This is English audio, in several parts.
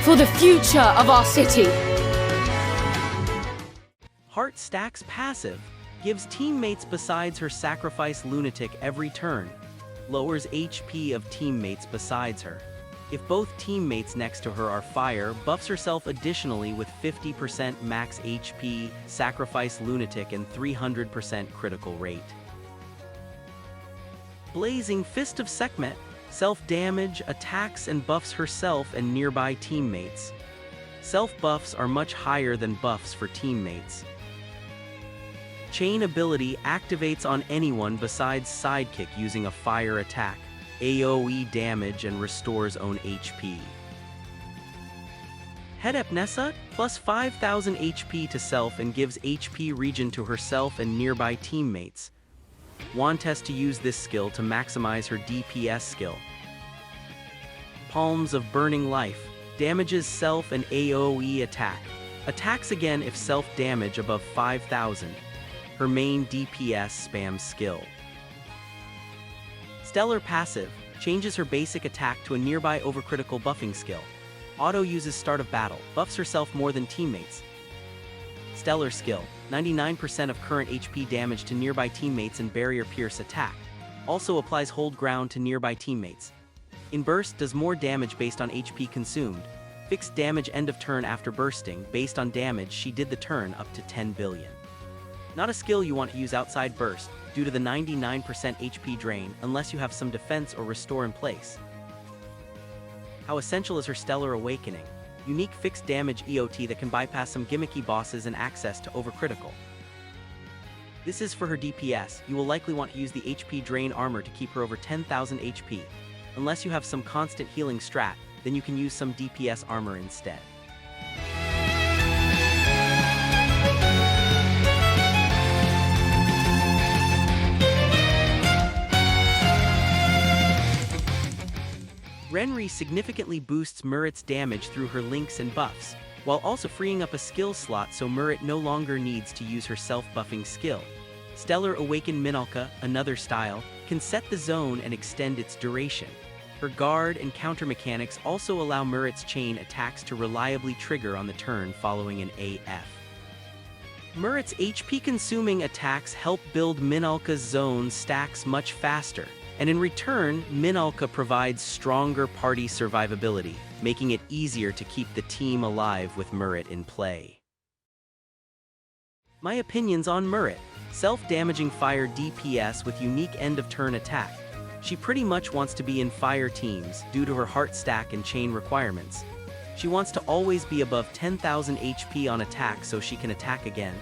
for the future of our city. Heart Stack's passive gives teammates besides her sacrifice lunatic every turn, lowers HP of teammates besides her. If both teammates next to her are fire, buffs herself additionally with 50% max HP, sacrifice lunatic, and 300% critical rate. Blazing Fist of Sekhmet, self-damage, attacks and buffs herself and nearby teammates. Self-buffs are much higher than buffs for teammates. Chain ability activates on anyone besides Sidekick using a fire attack, AoE damage, and restores own HP. Hedep Nessa, plus 5000 HP to self and gives HP regen to herself and nearby teammates. Wants to use this skill to maximize her DPS skill. Palms of Burning Life, damages self and AoE attack. Attacks again if self-damage above 5000. Her main DPS spam skill. Stellar Passive, changes her basic attack to a nearby overcritical buffing skill. Auto uses start of battle, buffs herself more than teammates. Stellar Skill, 99% of current HP damage to nearby teammates and Barrier Pierce attack. Also applies Hold Ground to nearby teammates. In Burst, does more damage based on HP consumed. Fixed damage end of turn after bursting, based on damage she did the turn up to 10 billion. Not a skill you want to use outside Burst, due to the 99% HP drain, unless you have some defense or restore in place. How essential is her Stellar Awakening? Unique fixed damage EOT that can bypass some gimmicky bosses and access to overcritical. This is for her DPS. You will likely want to use the HP drain armor to keep her over 10,000 HP. Unless you have some constant healing strat, then you can use some DPS armor instead. Renri significantly boosts Meryt's damage through her links and buffs, while also freeing up a skill slot so Meryt no longer needs to use her self-buffing skill. Stellar Awaken Minalka, another style, can set the zone and extend its duration. Her guard and counter mechanics also allow Meryt's chain attacks to reliably trigger on the turn following an AF. Meryt's HP-consuming attacks help build Minalka's zone stacks much faster, and in return, Minalka provides stronger party survivability, making it easier to keep the team alive with Meryt in play. My opinions on Meryt: self-damaging fire DPS with unique end-of-turn attack. She pretty much wants to be in fire teams due to her heart stack and chain requirements. She wants to always be above 10,000 HP on attack so she can attack again.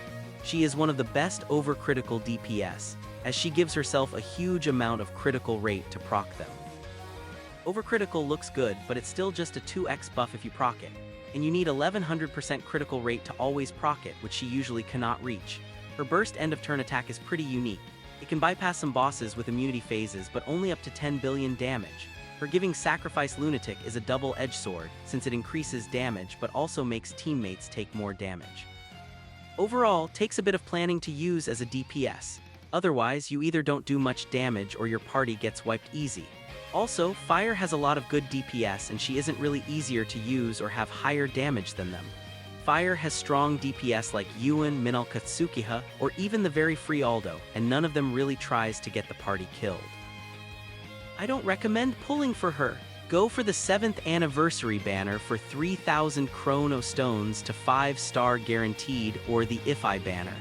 She is one of the best overcritical DPS, as she gives herself a huge amount of critical rate to proc them. Overcritical looks good, but it's still just a 2x buff if you proc it, and you need 1100% critical rate to always proc it, which she usually cannot reach. Her burst end-of-turn attack is pretty unique. It can bypass some bosses with immunity phases, but only up to 10 billion damage. Her giving Sacrifice Lunatic is a double-edged sword, since it increases damage but also makes teammates take more damage. Overall, takes a bit of planning to use as a DPS. Otherwise, you either don't do much damage or your party gets wiped easy. Also, Fire has a lot of good DPS and she isn't really easier to use or have higher damage than them. Fire has strong DPS like Yuan, Minalka, Tsukiha, or even the very free Aldo, and none of them really tries to get the party killed. I don't recommend pulling for her. Go for the 7th anniversary banner for 3,000 Chrono Stones to 5-star guaranteed, or the If-I banner.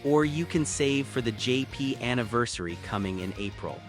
Or you can save for the JP anniversary coming in April.